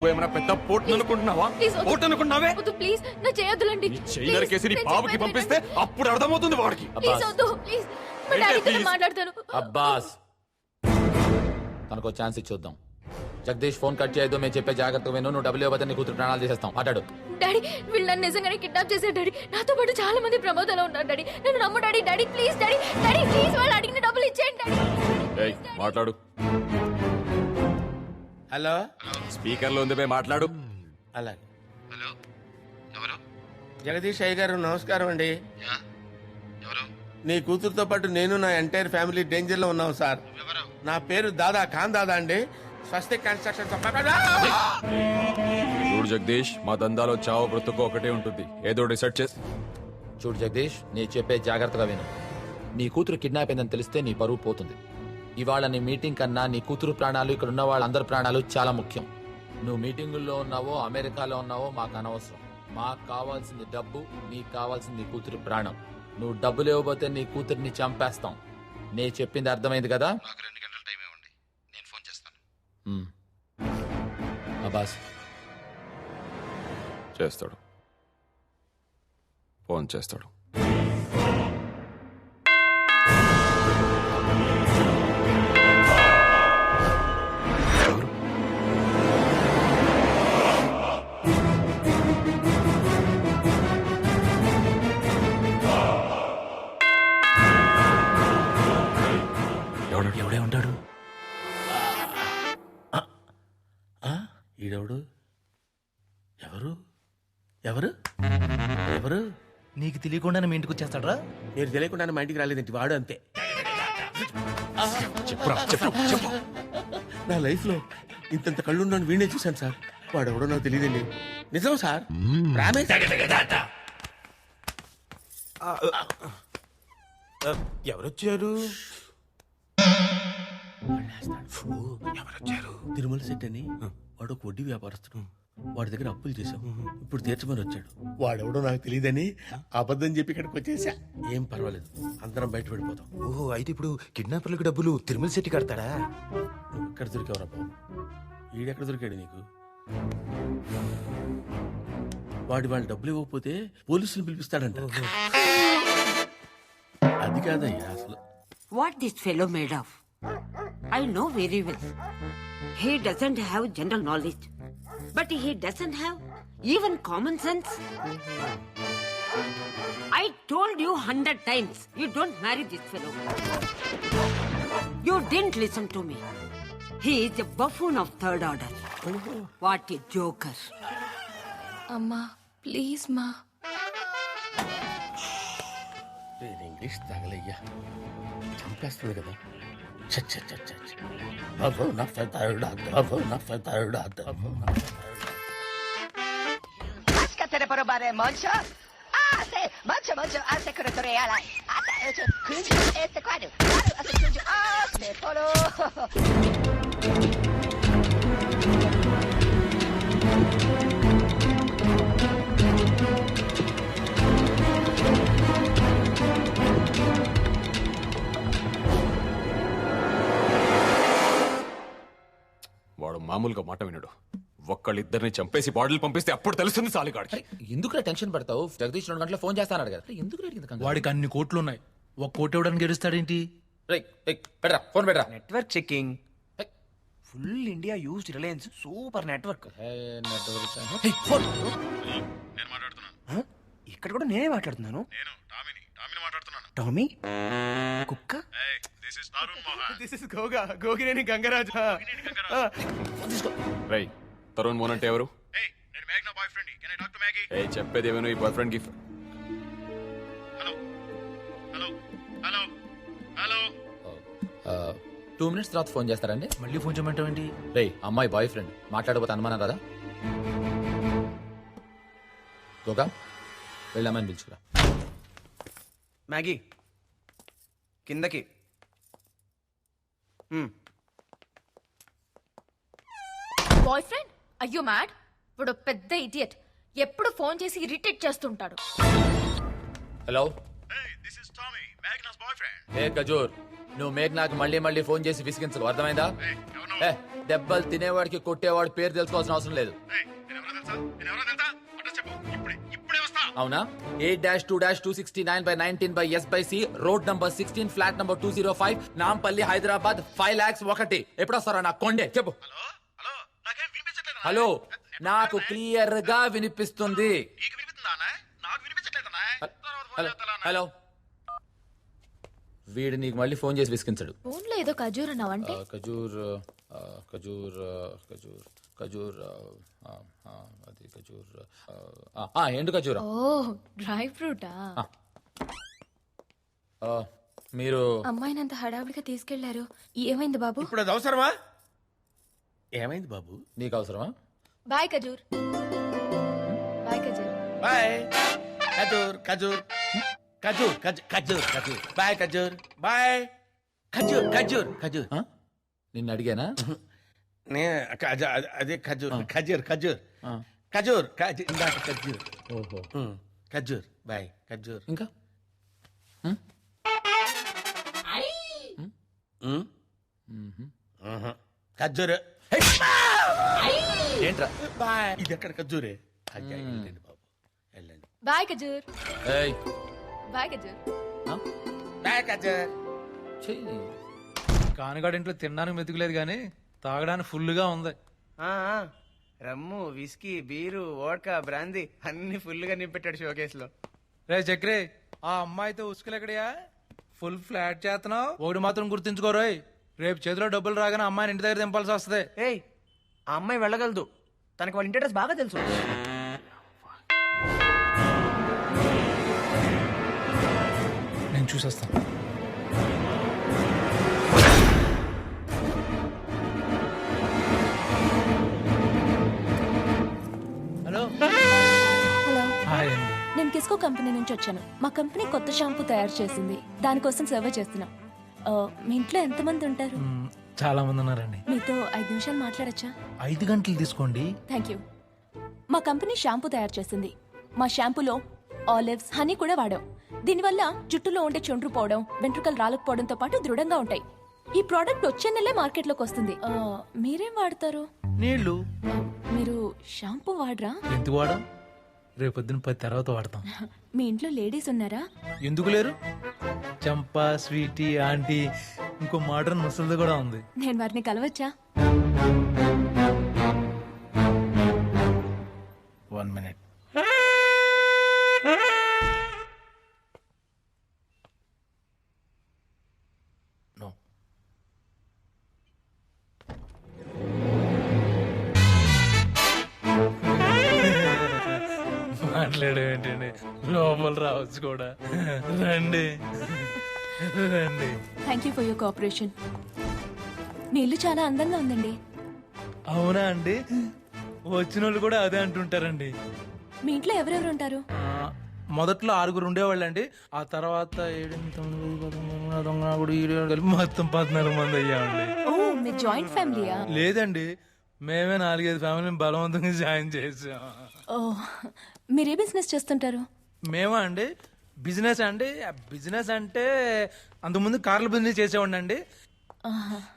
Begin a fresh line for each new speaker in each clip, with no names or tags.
ఏమైనా పెద్ద పోటు అనుకుంటున్నావా? పోటు అనుకున్నావే?
ప్లీజ్ నా చేయొద్దులండి.
చైనర్ కేసి నీ బాబుకి పంపిస్తే అప్పుడు అర్థమవుతుంది వాడికి.
మాట్లాడతాను.
అబ్బాస్ తనకు ఛాన్స్ ఇచ్చొద్దాం. జగదీష్ ఫోన్ కట్ చేయొద్దు. మేము చెప్పే జాగ్రత్తగా విను. నువ్వు డబ్బులు ఇవ్వబోతే నీ కూతురు ప్రాణాలు చేసేస్తాం. మాట్లాడు.
డాడీ వీళ్ళు నన్ను నిజంగానే కిడ్నాప్ చేశారు డాడీ. నాతో పాటు చాలా మంది ప్రమాదంలో ఉన్నారు డాడీ. నన్ను నమ్ము daddy. Daddy please daddy. Daddy please వాళ్ళు అడిగిన డబ్బులు ఇచ్చేయండి డాడీ.
మాట్లాడు.
హలో,
స్పీకర్ లో ఉంది బే, మాట్లాడు.
అలాగే.
హలో, ఎవరు?
జగదీష్ అయ్య గారు నమస్కారం అండి.
ఎవరు?
నీ కూతురుతో పాటు నేను నా ఎంటైర్ ఫ్యామిలీ డేంజర్ లో ఉన్నాం సార్.
ఎవరు?
నా పేరు దాదా ఖాన్ దాదా అండి. స్వస్తిక్ కన్స్ట్రక్షన్.
చూడు జగదీష్, మా దందాలో చావు బ్రతుకు ఒకటే ఉంటుంది. ఏదో డిసైడ్ చేసి
చూడు జగదీష్, నీ చెప్పే జాగ్రత్తగా విను. నీ కూతురు కిడ్నాప్ అయిందని తెలిస్తే నీ పరువు పోతుంది. ఇవాళ నీ మీటింగ్ కన్నా నీ కూతురు ప్రాణాలు, ఇక్కడ ఉన్న వాళ్ళందరి ప్రాణాలు చాలా ముఖ్యం. నువ్వు మీటింగుల్లో ఉన్నావో అమెరికాలో ఉన్నావో మాకు అనవసరం. మాకు కావాల్సింది డబ్బు, నీకు కావాల్సింది నీ కూతురు ప్రాణం. నువ్వు డబ్బులు ఇవ్వబోతే నీ కూతురిని చంపేస్తాం. నే చెప్పింది అర్థమైంది కదా?
నాకు 2 గంటల టైం ఇవ్వండి, నేను ఫోన్ చేస్తాను.
అబ్బాస్
చేస్తాడు, ఫోన్ చేస్తాడు.
ఎవడే ఉంటాడు? ఈడెవడు? ఎవరు ఎవరు ఎవరు?
నీకు తెలియకుండానే మీ ఇంటికి వచ్చేస్తాడ్రా?
మీరు తెలియకుండానే మా ఇంటికి రాలేదంటే వాడు అంతే. నా లైఫ్ లో ఇంత కళ్ళు ఉన్నాను వీణే చూశాను సార్. వాడెవడో నాకు తెలియదండి. నిజం సార్.
ఎవరొచ్చారు?
ఎవరొచ్చారు? తిరుమల శెట్టి అని వాడు ఒక వడ్డీ వ్యాపారస్తుడు. వాడి దగ్గర అప్పులు చేశాం. ఇప్పుడు తీర్చమని వచ్చాడు. వాడెవడో నాకు తెలియదని అబద్ధం చెప్పి ఇక్కడికి వచ్చేసా. ఏం పర్వాలేదు, అందరం బయట పడిపోతాం.
ఓహో, అయితే ఇప్పుడు కిడ్నాపర్లకు డబ్బులు తిరుమల శెట్టి కడతాడా?
నువ్వు ఎక్కడ దొరికావురా బాబు? ఈడెక్కడ దొరికాడు నీకు? వాళ్ళ డబ్బులు ఇవ్వకపోతే పోలీసులు పిలిపిస్తాడంట. అది కాదయ్యా అసలు.
What this fellow made of? I know very well. He doesn't have general knowledge, but he doesn't have even common sense. I told you 100 times, you don't marry this fellow. You didn't listen to me. He is a buffoon of 3rd order. What a joker.
అమ్మా please మా.
English తగలయ్యా, చంపేస్తుంది కదా.
Hace curatorial. Hace kunju este quadro. Claro, hace kunju. Hace polo.
వాడు మామూలుగా మాట వినడు. ఒక్కళ్ళిద్దరిని చంపేసి బాడీలు పంపిస్తే అప్పుడు తెలుస్తుంది సాలిగాడికి.
ఎందుకు టెన్షన్ పడతావు? జగదీష్ 2 గంటల ఫోన్ చేస్తాడు కదా. ఎందుకు
వాడికి అన్ని కోట్లు ఉన్నాయి, 1 కోటి ఇవ్వడానికి గెలుస్తాడేంటి?
ఫోన్ పెట్టరా.
Network checking. Full India used Reliance super network. ఇక్కడ కూడా నేనే మాట్లాడుతున్నాను. టామీ కుక్క.
గోగినేని గంగరాజు.
రై, తరుణ్ మోహన్ అంటే ఎవరు? చెప్పేది ఏమైనా ఈ బాయ్ ఫ్రెండ్ కి.
టూ మినిట్స్ తర్వాత ఫోన్ చేస్తారండి.
మళ్ళీ ఫోన్ చేయమంటావేంటి?
రే, అమ్మాయి బాయ్ ఫ్రెండ్ మాట్లాడబోతే అనుమానం కదా. గోగా వెళ్ళామని పిలుచుకురా.
మ్యాగీ కిందకి.
Boy friend? అయ్యో మ్యాడ్. ఇప్పుడు పెద్ద ఇడియట్. ఎప్పుడు ఫోన్ చేసి ఇరిటేట్ చేస్తుంటాడు.
Hello,
Hey, this is Tommy.
ఏ ఖజూర్, నువ్వు మేఘ్నాకి మళ్ళీ మళ్ళీ ఫోన్ చేసి విసిగించకు, అర్థమైందా? ఏ, దెబ్బలు తినేవాడికి కొట్టేవాడి పేరు తెలుసుకోవాల్సిన అవసరం లేదు. అవునా? 8-2-269/19/S/C, road number 16, flat number 205, Nampally, Hyderabad, 5 lakhs 1. ఎప్పుడొస్తారా నా కొండే? చెప్పు. హలో, నాకు క్లియర్ గా వినిపిస్తుంది. హలో, వీడు నీకు మళ్ళీ ఫోన్ చేసి విసిగించాడు.
ఫోన్ లో ఏదో ఖజూర్ అన్నావంటే
ఖజూర్ ఖజూర్ ఖజూర్ ఖజూర్ అది ఖజూర్ ఎండు ఖజూర.
ఓ డ్రై ఫ్రూటా?
మీరు
అమ్మాయినంత హడావిడిగా తీసుకెళ్లారు, ఏమైంది బాబు?
ఇప్పుడు అది అవసరమా? ఏమైంది బాబు?
నీకు అవసరమా?
బాయ్ ఖజూర్. బాయ్ ఖజూర్.
బాయ్ ఖజూర్. ఖజూర్ ఖజూర్ ఖజూర్ ఖజూర్ బాయ్ ఖజూర్. బాయ్ ఖజూర్ ఖజూర్ ఖజూర్.
నిన్ను అడిగానా?
అదే ఖజూర్ ఖజూర్ ఖజూర్ ఖజూర్ ఇందాక ఖజూర్.
ఓహో,
ఖజూర్. బాయ్ ఖజూర్.
ఇంకా
ఖజూర్.
ఏంట్రా?
బాయ్. ఇది ఎక్కడ ఖజూరే? వెళ్ళండి బాబు, వెళ్ళండి.
బాయ్ ఖజూర్.
ఏయ్,
బాయ్ ఖజూర్.
బాయ్ ఖజూర్.
చెయ్యి.
కానిగాడి ఇంట్లో తినడానికి మెతుకులేదు కానీ తాగడానికి ఫుల్గా ఉంది.
రమ్ము, విస్కీ, బీరు, వోడ్కా, బ్రాందీ అన్ని ఫుల్ గా నింపెట్టాడు షోకేస్ లో.
రే చక్రి, ఆ అమ్మాయితో ఉసుకలు ఎక్కడయా? ఫుల్ ఫ్లాట్ చేస్తున్నావు. ఒకటి మాత్రం గుర్తుంచుకోరోయ్, రేపు చేతిలో డబ్బులు రాగానే అమ్మాయిని ఇంటి దగ్గర దింపాల్సి వస్తుంది.
ఏయ్, ఆ అమ్మాయి వెళ్ళగలదు, తనకి వాళ్ళ ఇంటి అడ్రస్ బాగా తెలుసు.
నేను చూసేస్తాను. హలో.
హలో,
హాయ్ అండి.
నేను కిస్కో కంపెనీ నుంచి వచ్చాను. మా కంపెనీ కొత్త షాంపూ తయారు చేసింది, దానికోసం సర్వే చేస్తున్నాం. మీ ఇంట్లో ఎంతమంది ఉంటారు?
చాలా మంది ఉన్నారండి.
మీతో 5 నిమిషాలు మాట్లాడచ్చా?
5 గంటలు తీసుకోండి.
Thank you. మా కంపెనీ షాంపూ తయారు చేసింది. మా షాంపూలో ఆలివ్స్, హనీ కూడా వాడాం. దీనివల్ల జుట్టులో ఉండే చుండ్రు పోవడం, వెంట్రుకలు రాలకపోవడంతో పాటు దృఢంగా ఉంటాయి. ఈ ప్రోడక్ట్ వచ్చే నెలే మార్కెట్లోకి వస్తుంది. మీరేం వాడతారు?
నీళ్లు.
మీరు షాంపూ వాడరా?
ఎందుకు వాడం? రేపొద్దున 10 తర్వాత వాడతాం.
మీ ఇంట్లో లేడీస్ ఉన్నారా?
ఎందుకు లేరు? చంపా, స్వీటీ, ఆంటీ, ఇంకో మోడర్న్ ముసలిది కూడా ఉంది.
నేను వారిని కలవచ్చా?
1 minute. No. మాట్లాడేంటండి, లోపల రావచ్చు కూడా. రండి రండి.
Thank you for your cooperation. మీ ఇల్లు చాలా అందంగా ఉందండి.
అవునా అండి? వచ్చిన వాళ్ళు కూడా అదే అంటుంటారండి.
మీ ఇంట్లో ఎవరెవరు ఉంటారు?
మొదట్లో 6 ఉండేవాళ్ళండి. ఆ తర్వాత 7, 9, 10 మొత్తం 14 మంది అయ్యామండి.
ఓ, మీ జాయింట్ ఫ్యామిలీయా?
లేదండి, మేమే 4-5 ఫ్యామిలీని బలవంతంగా జాయిన్ చేసాం.
ఓ, మీరే బిజినెస్ చేస్తుంటారు?
మేమా అండి? బిజినెస్ అంటే అంతకుముందు కార్ల బిజినెస్ చేసేవాడిని అండి.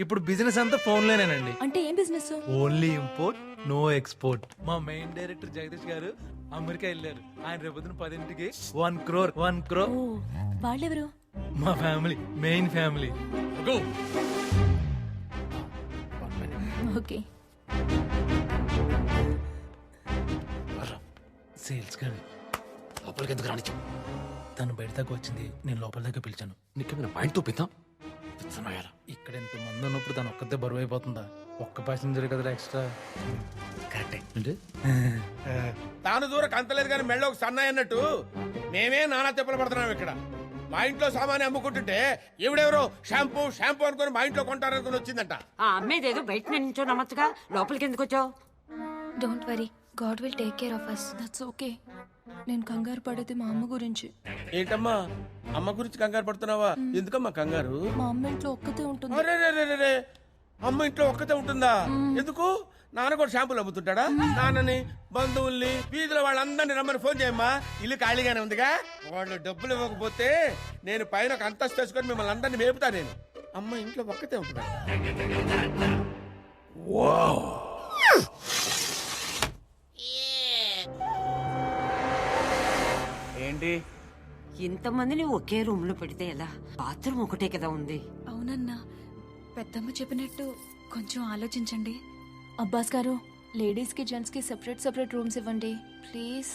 ఇప్పుడు బిజినెస్ అంతా ఫోన్లోనేనండి.
అంటే ఏం business?
Only import, no export. మా మెయిన్ డైరెక్టర్ జగదీష్ గారు అమెరికా వెళ్ళారు. ఆయన రేపొద్దున 10ంటికి 1 crore.
ఓ, వాళ్ళెవరు?
మా family, main family.
Okay.
Sales గారు లోపలికి ఎందుకు రానిచ్చు? తను బయట దాకా వచ్చింది, నేను లోపల దాకా పిలిచాను.
నీకేమైనా మైండ్ తోపిద్దాం?
ఇక్కడ ఎంత మంది ఉన్నప్పుడు తను ఒక్కతే బరువు అయిపోతుందా? ఒక్క ప్యాసింజర్ కదా ఎక్స్ట్రా.
అంటే
తాను దూరకు అంతలేదు కానీ మెళ్ళ ఒక సన్నాయి అన్నట్టు మేమే నానా తిప్పలు పడుతున్నాం ఇక్కడ. మా ఇంట్లో సామాన్య అమ్ముకుంటుంటే ఎవడెవరో షాంపూ షాంపూ అనుకుని మా ఇంట్లో కొంటారనుకుని వచ్చిందంట.
ఆ అమ్మేదేదో బయట నుంచో నమ్మచ్చుగా, లోపలికి ఎందుకు వచ్చావు?
Don't worry, God will take care of us.
That's okay. నేను కంగారు పడేది మా అమ్మ గురించి.
ఏంటమ్మా అమ్మ గురించి కంగారు పడుతున్నావా? ఎందుకమ్మా కంగారు?
మా అమ్మ ఇంట్లో ఒక్కతే ఉంటుంది.
అరే అమ్మ ఇంట్లో ఒక్కతే ఉంటుందా? ఎందుకు? నాన్న కూడా షాంపూలు అమ్ముతుంటాడా? నాన్నని, బంధువుల్ని, వీధిలో వాళ్ళందరినీ రమ్మని ఫోన్ చేయమ్మా. ఇల్లు ఖాళీగానే ఉందిగా. వాళ్ళు డబ్బులు ఇవ్వకపోతే నేను పైన ఒక అంతస్తు వేసుకొని మిమ్మల్ని అందరినీ మేపుతా. నేను అమ్మ ఇంట్లో ఒక్కతే ఉంటున్నా.
ఏంటి
ఇంతమందిని ఒకే రూమ్ లో పెడితే ఎలా? బాత్రూమ్ ఒకటే కదా ఉంది.
అవునన్నా, పెద్దమ్మ చెప్పినట్టు కొంచెం ఆలోచించండి.
అబ్బాస్ గారు, లేడీస్ కి జెంట్స్ కి సెపరేట్ సెపరేట్ రూమ్స్ ఇవ్వండి ప్లీజ్.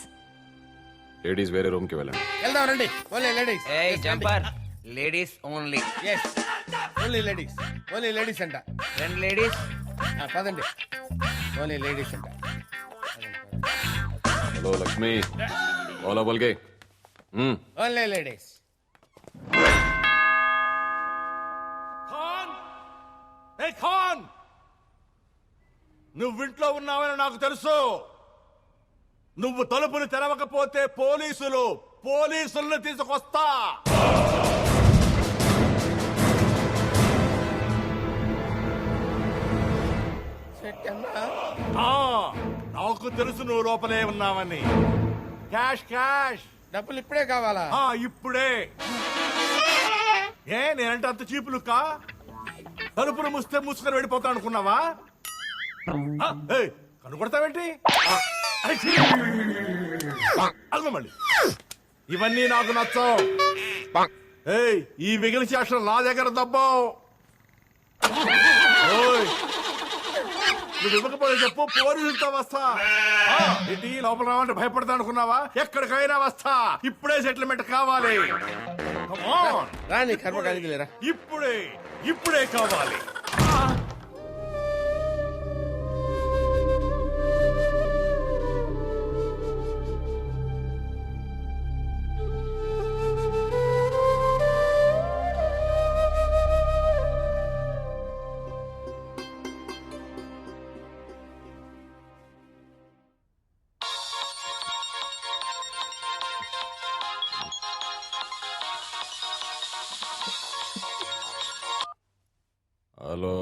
లేడీస్ వేరే రూమ్ కి వెళ్ళండి.
వెళ్దాం రండి. Only ladies.
ఏయ్ jumper, ladies only.
Yes, only ladies. Only ladies అంట.
2 లేడీస్.
పదండి. ఓన్లీ లేడీస్ అంట.
హలో లక్ష్మి, ఓలా బల్గే.
Only ladies.
ఖాన్, ఏ ఖాన్, నువ్వింట్లో ఉన్నావని నాకు తెలుసు. నువ్వు తలుపులు తెరవకపోతే పోలీసుల్ని తీసుకొస్తా. ఆ, నాకు తెలుసు నువ్వు లోపలే ఉన్నావని. క్యాష్
డబ్బులు ఇప్పుడే కావాలా?
ఇప్పుడే. ఏ నేనంటే అంత చీపులుకా? తలుపులు మూసుకొని వెళ్ళిపోతా అనుకున్నావా? కనుకొడతావేంటి? అల్మ మళ్ళీ ఇవన్నీ నాకు నచ్చవు. ఏయ్, ఈ మిగిలిన చేష్టలు నా దగ్గర దబ్బావు. నువ్వు ఇవ్వకపోతే చెప్పు, పోలీసులతో వస్తా. ఇంటి లోపల రావంటే భయపడతా అనుకున్నావా? ఎక్కడికైనా వస్తా. ఇప్పుడే సెటిల్మెంట్ కావాలి.
రాని కర్మకాలికి లేరా?
ఇప్పుడే కావాలి.
హలో,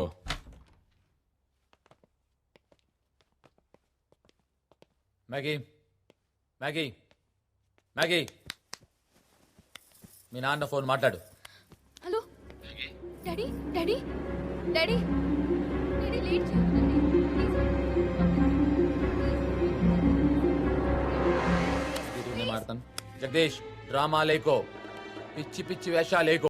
మ్యాగీ, మీ నాన్న ఫోన్ మాట్లాడు.
Hello daddy, daddy, daddy, daddy late చేయండి
మాడతాను. జగదీష్, డ్రామా లేకో, పిచ్చి వేషాలేకో.